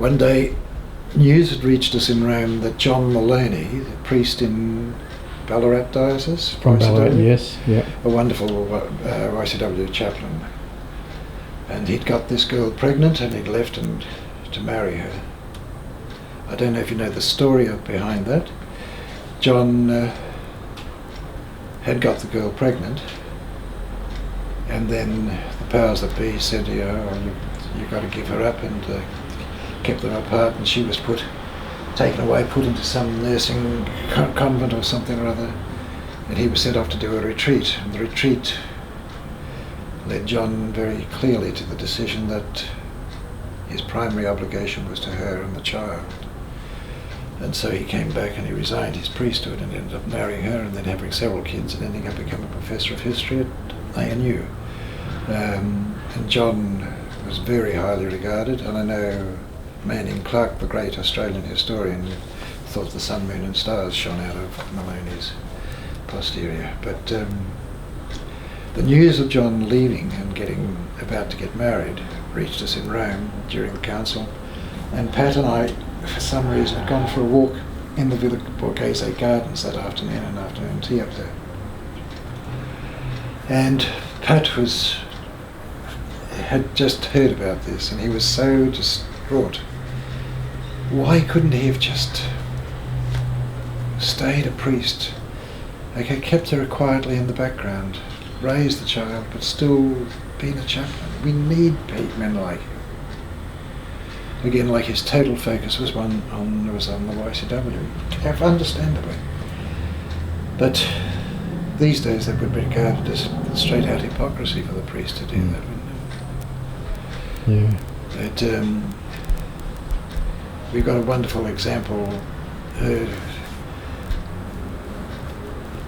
one day news had reached us in Rome that John Molony, the priest in Ballarat diocese, From Ballarat, yes, yeah. a wonderful YCW chaplain, and he'd got this girl pregnant and he'd left and to marry her. I don't know if you know the story behind that. John had got the girl pregnant, and then the powers that be said, you've got to give her up, and kept them apart, and she was taken away, put into some nursing convent or something or other, and he was sent off to do a retreat. And the retreat led John very clearly to the decision that his primary obligation was to her and the child. And so he came back and he resigned his priesthood and ended up marrying her and then having several kids and ending up becoming a professor of history at ANU. And John was very highly regarded, and I know Manning Clark, the great Australian historian, thought the sun, moon and stars shone out of Molony's posterior. But the news of John leaving and about to get married reached us in Rome during the council, and Pat and I, for some reason, had gone for a walk in the Villa Borghese Gardens that afternoon, an afternoon tea up there. And Pat had just heard about this, and he was so distraught. Why couldn't he have just stayed a priest? Like, kept her quietly in the background, raised the child, but still been a chaplain. We need men like him. Again, like his total focus was on the YCW, understandably. But these days that would be regarded as straight out hypocrisy for the priest to do that, wouldn't it? Yeah. But we've got a wonderful example.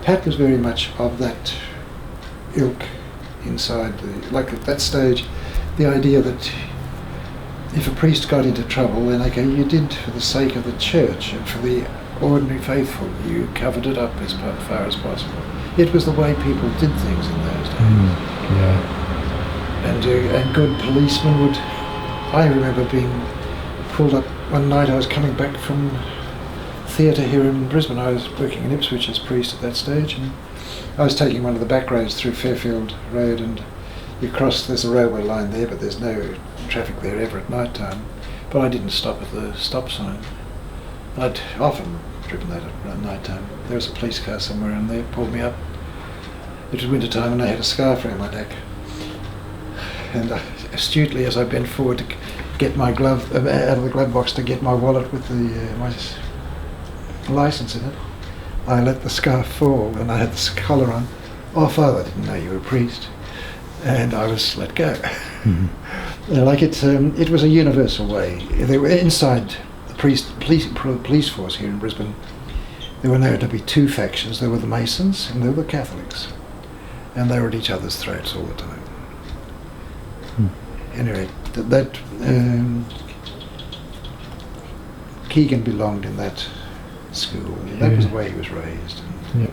Pat was very much of that ilk inside like at that stage, the idea that if a priest got into trouble, then okay, you did for the sake of the church and for the ordinary faithful, you covered it up as far as possible. It was the way people did things in those days. And good policemen would. I remember being pulled up one night. I was coming back from theatre here in Brisbane. I was working in Ipswich as priest at that stage, and I was taking one of the back roads through Fairfield Road, and you cross, there's a railway line there, but there's no traffic there ever at night time. But I didn't stop at the stop sign. I'd often driven that at night time. There was a police car somewhere and they pulled me up. It was winter time and I had a scarf around my neck. And astutely, as I bent forward to get my glove out of the glove box to get my wallet with my license in it, I let the scarf fall and I had this collar on. Oh, Father, I didn't know you were a priest. And I was let go. It was a universal way. They were inside the police force here in Brisbane. There were known to be two factions. There were the Masons and there were the Catholics, and they were at each other's throats all the time. Anyway, Keegan belonged in that school. That was the way he was raised. And